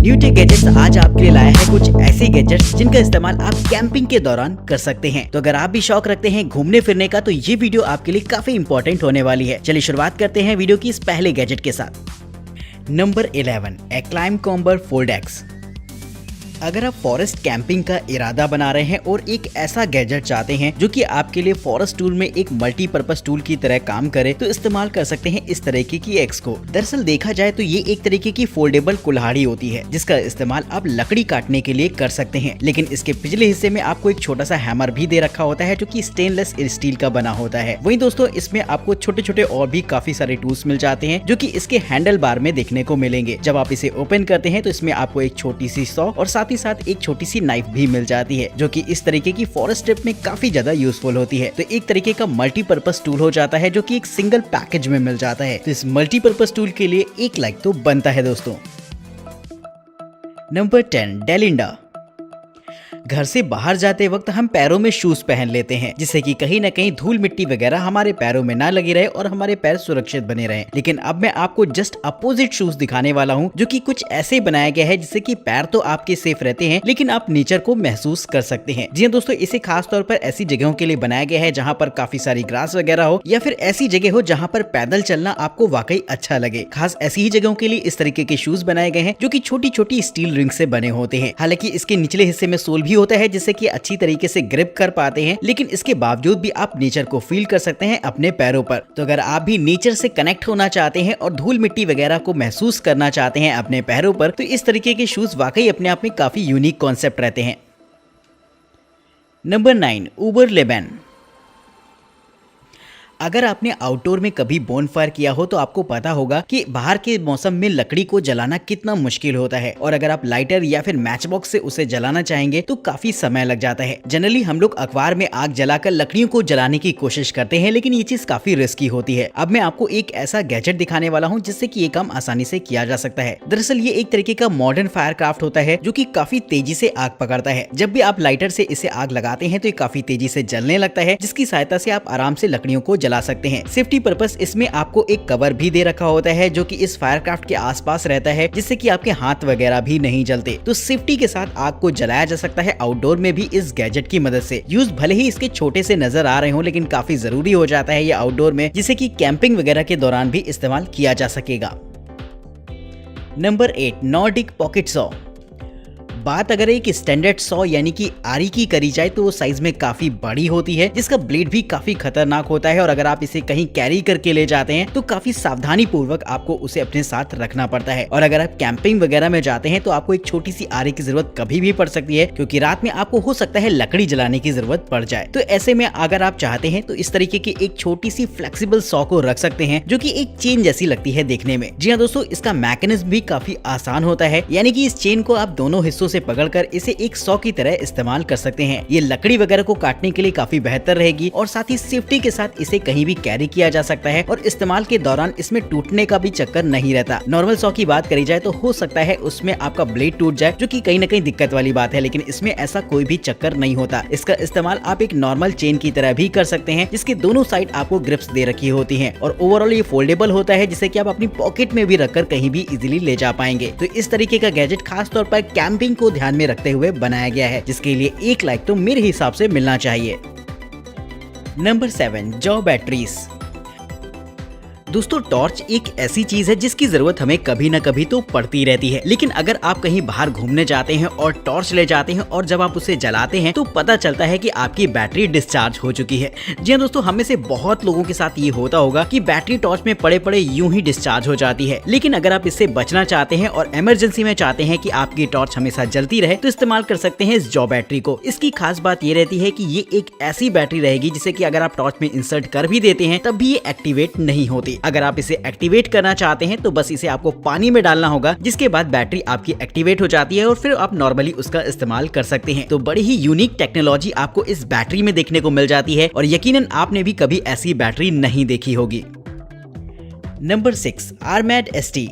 Newtech gadgets आज आपके लिए लाया है कुछ ऐसे गैजेट्स जिनका इस्तेमाल आप कैंपिंग के दौरान कर सकते हैं। तो अगर आप भी शौक रखते हैं घूमने फिरने का तो ये वीडियो आपके लिए काफी इंपॉर्टेंट होने वाली है। चलिए शुरुआत करते हैं वीडियो की इस पहले गैजेट के साथ। नंबर 11 एक्लाइम कॉम्बर फोल्ड एक्स। अगर आप फॉरेस्ट कैंपिंग का इरादा बना रहे हैं और एक ऐसा गैजेट चाहते हैं जो कि आपके लिए फॉरेस्ट टूल में एक मल्टीपर्पज टूल की तरह काम करे तो इस्तेमाल कर सकते हैं इस तरीके की एक्स को। दरअसल देखा जाए तो ये एक तरीके की फोल्डेबल कुल्हाड़ी होती है जिसका इस्तेमाल आप लकड़ी काटने के लिए कर सकते हैं, लेकिन इसके पिछले हिस्से में आपको एक छोटा सा हैमर भी दे रखा होता है जो कि स्टेनलेस स्टील का बना होता है। वहीं दोस्तों इसमें आपको छोटे छोटे और भी काफी सारे टूल्स मिल जाते हैं जो कि इसके हैंडल बार में देखने को मिलेंगे। जब आप इसे ओपन करते हैं तो इसमें आपको एक छोटी सी सॉ और साथ ही साथ एक छोटी सी नाइफ भी मिल जाती है जो कि इस तरीके की फॉरेस्ट ट्रिप में काफी ज्यादा यूजफुल होती है। तो एक तरीके का मल्टीपर्पज टूल हो जाता है जो कि एक सिंगल पैकेज में मिल जाता है। तो इस मल्टीपर्पज टूल के लिए एक लाइक तो बनता है दोस्तों। नंबर 10 डेलिंडा। घर से बाहर जाते वक्त हम पैरों में शूज पहन लेते हैं जिससे कि कहीं न कहीं धूल मिट्टी वगैरह हमारे पैरों में ना लगी रहे और हमारे पैर सुरक्षित बने रहें। लेकिन अब मैं आपको जस्ट अपोजिट शूज दिखाने वाला हूं जो कि कुछ ऐसे बनाया गया है जिससे कि पैर तो आपके सेफ रहते हैं लेकिन आप नेचर को महसूस कर सकते हैं। जी दोस्तों, इसे खास तौर पर ऐसी जगहों के लिए बनाया गया है जहाँ पर काफी सारी ग्रास वगैरह हो या फिर ऐसी जगह हो जहाँ पर पैदल चलना आपको वाकई अच्छा लगे। खास ऐसी ही जगहों के लिए इस तरीके के शूज बनाए गए हैं जो कि छोटी छोटी स्टील रिंग से बने होते हैं। हालांकि इसके निचले हिस्से में सोल भी होता है जिससे कि अच्छी तरीके से ग्रिप कर पाते हैं, लेकिन इसके बावजूद भी आप नेचर को फील कर सकते हैं अपने पैरों पर। तो अगर आप भी नेचर से कनेक्ट होना चाहते हैं और धूल मिट्टी वगैरह को महसूस करना चाहते हैं अपने पैरों पर तो इस तरीके के शूज वाकई अपने आप में काफी यूनिक कॉन्सेप्ट रहते हैं। नंबर 9 उबर लेबन। अगर आपने आउटडोर में कभी बोनफायर किया हो तो आपको पता होगा कि बाहर के मौसम में लकड़ी को जलाना कितना मुश्किल होता है और अगर आप लाइटर या फिर मैच बॉक्स से उसे जलाना चाहेंगे तो काफी समय लग जाता है। जनरली हम लोग अखबार में आग जलाकर लकड़ियों को जलाने की कोशिश करते हैं लेकिन ये चीज काफी रिस्की होती है। अब मैं आपको एक ऐसा गैजेट दिखाने वाला हूँ जिससे कि ये काम आसानी से किया जा सकता है। दरअसल ये एक तरीके का मॉडर्न फायर क्राफ्ट होता है जो कि काफी तेजी से आग पकड़ता है। जब भी आप लाइटर से इसे आग लगाते हैं तो ये काफी तेजी से जलने लगता है जिसकी सहायता से आप आराम से लकड़ियों को जला सकते हैं। सेफ्टी पर्पस इसमें आपको एक कवर भी दे रखा होता है जो कि इस फायर क्राफ्ट के आसपास रहता है जिससे कि आपके हाथ वगैरह भी नहीं जलते। तो सेफ्टी के साथ आग को जलाया जा सकता है आउटडोर में भी इस गैजेट की मदद से। यूज भले ही इसके छोटे से नजर आ रहे हो लेकिन काफी जरूरी हो जाता है ये आउटडोर में, जिसे कि कैंपिंग वगैरह के दौरान भी इस्तेमाल किया जा सकेगा। Number 8 Nordic pocket saw. बात अगर एक स्टैंडर्ड सॉ यानी कि आरी की करी जाए तो वो साइज में काफी बड़ी होती है जिसका ब्लेड भी काफी खतरनाक होता है और अगर आप इसे कहीं कैरी करके ले जाते हैं तो काफी सावधानी पूर्वक आपको उसे अपने साथ रखना पड़ता है। और अगर आप कैंपिंग वगैरह में जाते हैं तो आपको एक छोटी सी आरी की जरूरत कभी भी पड़ सकती है क्योंकि रात में आपको हो सकता है लकड़ी जलाने की जरूरत पड़ जाए। तो ऐसे में अगर आप चाहते हैं तो इस तरीके की एक छोटी सी फ्लेक्सिबल सॉ को रख सकते हैं जो की एक चेन जैसी लगती है देखने में। जी हाँ दोस्तों, इसका मैकेनिज्म भी काफी आसान होता है, यानी कि इस चेन को आप दोनों हिस्सों से पकड़कर इसे एक सॉ की तरह इस्तेमाल कर सकते हैं। ये लकड़ी वगैरह को काटने के लिए काफी बेहतर रहेगी और साथ ही सेफ्टी के साथ इसे कहीं भी कैरी किया जा सकता है और इस्तेमाल के दौरान इसमें टूटने का भी चक्कर नहीं रहता। नॉर्मल सॉ की बात करी जाए तो हो सकता है उसमें आपका ब्लेड टूट जाए जो कि कहीं न कहीं दिक्कत वाली बात है, लेकिन इसमें ऐसा कोई भी चक्कर नहीं होता। इसका इस्तेमाल आप एक नॉर्मल चेन की तरह भी कर सकते हैं जिसके दोनों साइड आपको ग्रिप्स दे रखी होती है और ओवरऑल ये फोल्डेबल होता है जिससे कि आप अपनी पॉकेट में भी रखकर कहीं भी इजीली ले जा पाएंगे। तो इस तरीके का गैजेट खास तौर पर कैंपिंग को ध्यान में रखते हुए बनाया गया है जिसके लिए एक लाइक तो मेरे हिसाब से मिलना चाहिए। Number 7 jaw batteries. दोस्तों टॉर्च एक ऐसी चीज है जिसकी जरूरत हमें कभी न कभी तो पड़ती रहती है, लेकिन अगर आप कहीं बाहर घूमने जाते हैं और टॉर्च ले जाते हैं और जब आप उसे जलाते हैं तो पता चलता है कि आपकी बैटरी डिस्चार्ज हो चुकी है। जी हाँ दोस्तों, हमें से बहुत लोगों के साथ ये होता होगा कि बैटरी टॉर्च में पड़े पड़े यूं ही डिस्चार्ज हो जाती है। लेकिन अगर आप इससे बचना चाहते हैं और इमरजेंसी में चाहते हैं कि आपकी टॉर्च हमेशा जलती रहे तो इस्तेमाल कर सकते हैं इस जॉ बैटरी को। इसकी खास बात ये रहती है कि ये एक ऐसी बैटरी रहेगी जिसे कि अगर आप टॉर्च में इंसर्ट कर भी देते हैं तब भी ये एक्टिवेट नहीं होती। अगर आप इसे एक्टिवेट करना चाहते हैं तो बस इसे आपको पानी में डालना होगा जिसके बाद बैटरी आपकी एक्टिवेट हो जाती है और फिर आप नॉर्मली उसका इस्तेमाल कर सकते हैं। तो बड़ी ही यूनिक टेक्नोलॉजी आपको इस बैटरी में देखने को मिल जाती है और यकीनन आपने भी कभी ऐसी बैटरी नहीं देखी होगी। नंबर 6 आर्मैड एसटी।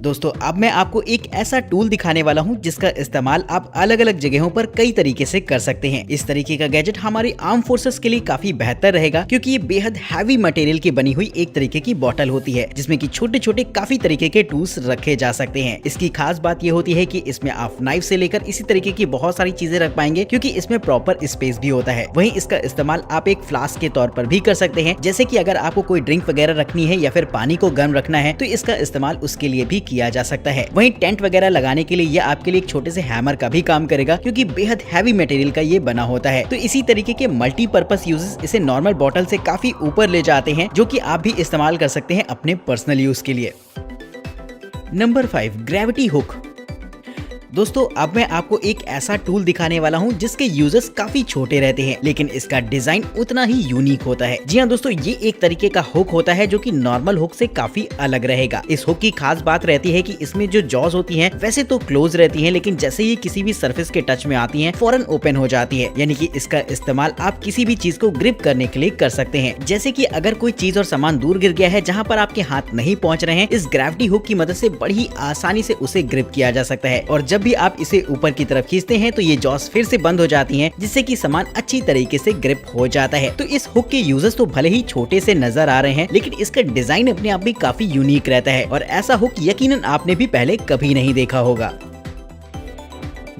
दोस्तों अब मैं आपको एक ऐसा टूल दिखाने वाला हूँ जिसका इस्तेमाल आप अलग अलग जगहों पर कई तरीके से कर सकते हैं। इस तरीके का गैजेट हमारी आर्म फोर्सेस के लिए काफी बेहतर रहेगा, क्योंकि ये बेहद हैवी मटेरियल की बनी हुई एक तरीके की बॉटल होती है जिसमें कि छोटे छोटे काफी तरीके के टूल्स रखे जा सकते हैं। इसकी खास बात ये होती है कि इसमें आप नाइफ से लेकर इसी तरीके की बहुत सारी चीजें रख पाएंगे, क्योंकि इसमें प्रॉपर स्पेस भी होता है। वहीं इसका इस्तेमाल आप एक फ्लास्क के तौर पर भी कर सकते हैं, जैसे कि अगर आपको कोई ड्रिंक वगैरह रखनी है या फिर पानी को गर्म रखना है तो इसका इस्तेमाल उसके लिए भी किया जा सकता है। वहीं टेंट वगैरह लगाने के लिए यह आपके लिए एक छोटे से हैमर का भी काम करेगा, क्योंकि बेहद हैवी मटेरियल का ये बना होता है। तो इसी तरीके के मल्टीपर्पस यूजेस इसे नॉर्मल बॉटल से काफी ऊपर ले जाते हैं, जो कि आप भी इस्तेमाल कर सकते हैं अपने पर्सनल यूज के लिए। Number 5, gravity hook. दोस्तों अब मैं आपको एक ऐसा टूल दिखाने वाला हूं जिसके यूजर्स काफी छोटे रहते हैं, लेकिन इसका डिजाइन उतना ही यूनिक होता है। जी हाँ दोस्तों, ये एक तरीके का हुक होता है जो कि नॉर्मल हुक से काफी अलग रहेगा। इस हुक की खास बात रहती है कि इसमें जो जॉज होती हैं वैसे तो क्लोज रहती हैं, लेकिन जैसे ही किसी भी सरफेस के टच में आती हैं फौरन ओपन हो जाती है। यानी कि इसका इस्तेमाल आप किसी भी चीज को ग्रिप करने के लिए कर सकते हैं। जैसे कि अगर कोई चीज और सामान दूर गिर गया है जहाँ पर आपके हाथ नहीं पहुँच रहे हैं, इस ग्रेविटी हुक की मदद से बड़ी आसानी से उसे ग्रिप किया जा सकता है। और जब भी आप इसे ऊपर की तरफ खींचते हैं तो ये जॉस फिर से बंद हो जाती हैं, जिससे कि सामान अच्छी तरीके से ग्रिप हो जाता है। तो इस हुक के यूजर्स तो भले ही छोटे से नजर आ रहे हैं, लेकिन इसका डिजाइन अपने आप भी काफी यूनिक रहता है और ऐसा हुक यकीनन आपने भी पहले कभी नहीं देखा होगा।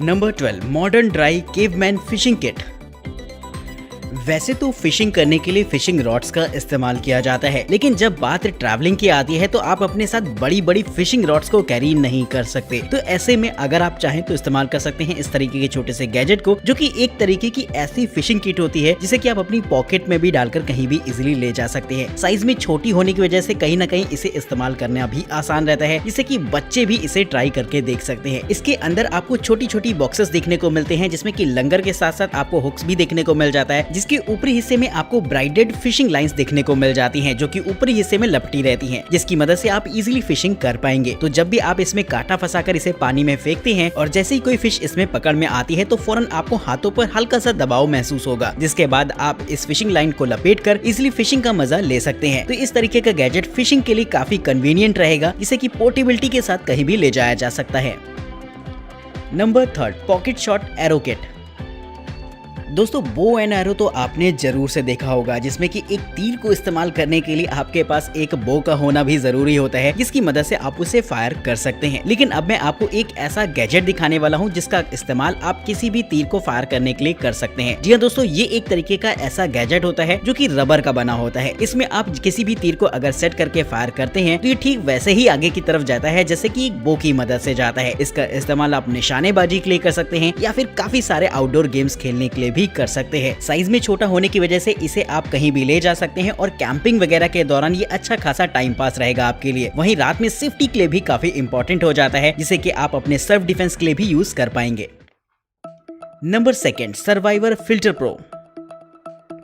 Number 12, modern dry caveman fishing kit. वैसे तो फिशिंग करने के लिए फिशिंग रॉड्स का इस्तेमाल किया जाता है, लेकिन जब बात ट्रैवलिंग की आती है तो आप अपने साथ बड़ी बड़ी फिशिंग रॉड्स को कैरी नहीं कर सकते। तो ऐसे में अगर आप चाहें तो इस्तेमाल कर सकते हैं इस तरीके के छोटे से गैजेट को, जो कि एक तरीके की ऐसी फिशिंग किट होती है जिसे कि आप अपनी पॉकेट में भी डालकर कहीं भी इजिली ले जा सकते हैं। साइज में छोटी होने की वजह से कहीं ना कहीं इसे इस्तेमाल करना भी आसान रहता है, जिससे कि बच्चे भी इसे ट्राई करके देख सकते हैं। इसके अंदर आपको छोटी छोटी बॉक्सेस देखने को मिलते हैं, जिसमें कि लंगर के साथ साथ आपको हुक्स भी देखने को मिल जाता है, जिसके ऊपरी हिस्से में आपको ब्राइडेड फिशिंग लाइंस देखने को मिल जाती हैं, जो कि ऊपरी हिस्से में लपटी रहती हैं, जिसकी मदद से आप इजीली फिशिंग कर पाएंगे। तो जब भी आप इसमें कांटा फंसाकर इसे पानी में फेंकते हैं और जैसे ही कोई फिश इसमें पकड़ में आती है तो फौरन आपको हाथों पर हल्का सा दबाव महसूस होगा, जिसके बाद आप इस फिशिंग लाइन को लपेटकर इजीली फिशिंग का मजा ले सकते हैं। तो इस तरीके का गैजेट फिशिंग के लिए काफी कन्वीनियंट रहेगा, जिसे कि पोर्टेबिलिटी के साथ कहीं भी ले जाया जा सकता है। Number 3, pocket shot arrow kit. दोस्तों बो एंड एरो तो आपने जरूर से देखा होगा, जिसमें कि एक तीर को इस्तेमाल करने के लिए आपके पास एक बो का होना भी जरूरी होता है, जिसकी मदद से आप उसे फायर कर सकते हैं। लेकिन अब मैं आपको एक ऐसा गैजेट दिखाने वाला हूं जिसका इस्तेमाल आप किसी भी तीर को फायर करने के लिए कर सकते हैं। जी हाँ दोस्तों, ये एक तरीके का ऐसा गैजेट होता है जो कि रबर का बना होता है। इसमें आप किसी भी तीर को अगर सेट करके फायर करते हैं तो ये ठीक वैसे ही आगे की तरफ जाता है जैसे कि एक बो की मदद से जाता है। इसका इस्तेमाल आप निशानेबाजी के लिए कर सकते हैं या फिर काफी सारे आउटडोर गेम्स खेलने के लिए भी कर सकते हैं। साइज में छोटा होने की वजह से इसे आप कहीं भी ले जा सकते हैं और कैंपिंग वगैरह के दौरान ये अच्छा खासा टाइम पास रहेगा आपके लिए। वहीं रात में सेफ्टी के लिए भी काफी इंपॉर्टेंट हो जाता है, जिसे कि आप अपने सेल्फ डिफेंस के लिए भी यूज कर पाएंगे। Number 2, survivor filter pro.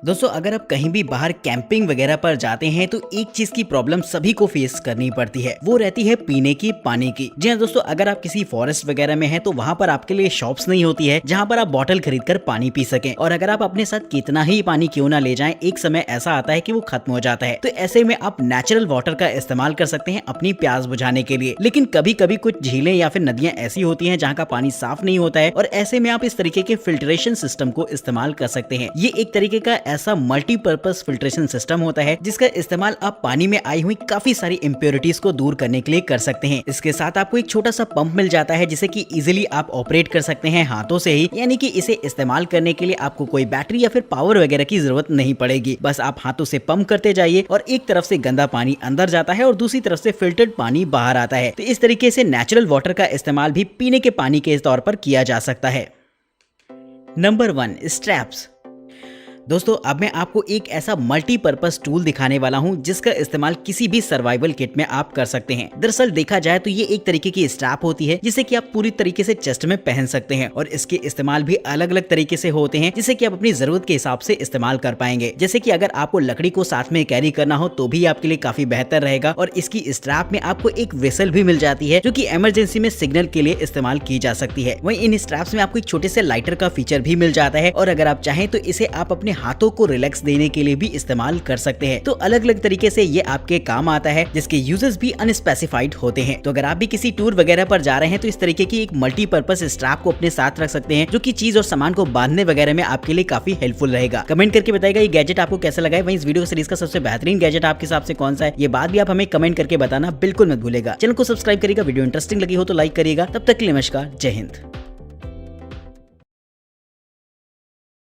दोस्तों अगर आप कहीं भी बाहर कैंपिंग वगैरह पर जाते हैं तो एक चीज की प्रॉब्लम सभी को फेस करनी पड़ती है, वो रहती है पीने की पानी की। जी हाँ दोस्तों, अगर आप किसी फॉरेस्ट वगैरह में हैं तो वहाँ पर आपके लिए शॉप्स नहीं होती है जहाँ पर आप बॉटल खरीद कर पानी पी सकें। और अगर आप अपने साथ कितना ही पानी क्यों ना ले जाएं, एक समय ऐसा आता है कि वो खत्म हो जाता है। तो ऐसे में आप नेचुरल वाटर का इस्तेमाल कर सकते हैं अपनी प्यास बुझाने के लिए। लेकिन कभी कभी कुछ झीलें या फिर नदियां ऐसी होती हैं जहाँ का पानी साफ नहीं होता है, और ऐसे में आप इस तरीके के फिल्ट्रेशन सिस्टम को इस्तेमाल कर सकते हैं। ये एक तरीके का ऐसा मल्टीपर्पस फिल्ट्रेशन सिस्टम होता है जिसका इस्तेमाल आप पानी में आई हुई काफी सारी इम्प्योरिटीज को दूर करने के लिए कर सकते हैं। इसके साथ आपको एक छोटा सा पंप मिल जाता है जिसे कि इजीली आप ऑपरेट कर सकते हैं हाथों से ही, यानी कि इसे इस्तेमाल करने के लिए आपको कोई बैटरी या फिर पावर वगैरह की जरूरत नहीं पड़ेगी। बस आप हाथों से पंप करते जाइए और एक तरफ से गंदा पानी अंदर जाता है और दूसरी तरफ से फिल्टर्ड पानी बाहर आता है। तो इस तरीके से नेचुरल वाटर का इस्तेमाल भी पीने के पानी के तौर पर किया जा सकता है। Number 1, straps. दोस्तों अब मैं आपको एक ऐसा मल्टीपर्पस टूल दिखाने वाला हूं जिसका इस्तेमाल किसी भी सर्वाइवल किट में आप कर सकते हैं। दरअसल देखा जाए तो ये एक तरीके की स्ट्रैप होती है जिसे कि आप पूरी तरीके से चेस्ट में पहन सकते हैं, और इसके इस्तेमाल भी अलग अलग तरीके से होते हैं जिसे कि आप अपनी जरूरत के हिसाब से इस्तेमाल कर पाएंगे। जैसे कि अगर आपको लकड़ी को साथ में कैरी करना हो तो भी आपके लिए काफी बेहतर रहेगा, और इसकी स्ट्रैप में आपको एक व्हिसल भी मिल जाती है जो कि इमरजेंसी में सिग्नल के लिए इस्तेमाल की जा सकती है। वहीं इन स्ट्रैप्स में आपको एक छोटे से लाइटर का फीचर भी मिल जाता है, और अगर आप चाहें तो इसे आप अपने अपने हाथों को रिलैक्स देने के लिए भी इस्तेमाल कर सकते हैं। तो अलग अलग तरीके से ये आपके काम आता है, जिसके यूजेस भी अनस्पेसिफाइड होते हैं। तो अगर आप भी किसी टूर वगैरह पर जा रहे हैं तो इस तरीके की एक मल्टीपर्पज स्ट्रैप को अपने साथ रख सकते हैं, जो कि चीज और सामान को बांधने वगैरह में आपके लिए काफी हेल्पफुल रहेगा। कमेंट करके बताइएगा ये गैजेट आपको कैसा लगा है, वहीं इस वीडियो सीरीज का सबसे बेहतरीन गैजेट आपके हिसाब से कौन सा है, ये बात भी आप हमें कमेंट करके बताना बिल्कुल मत भूलेगा। चैनल को सब्सक्राइब करिएगा, वीडियो इंटरेस्टिंग लगी हो तो लाइक करिएगा। तब तक के लिए नमस्कार, जय हिंद।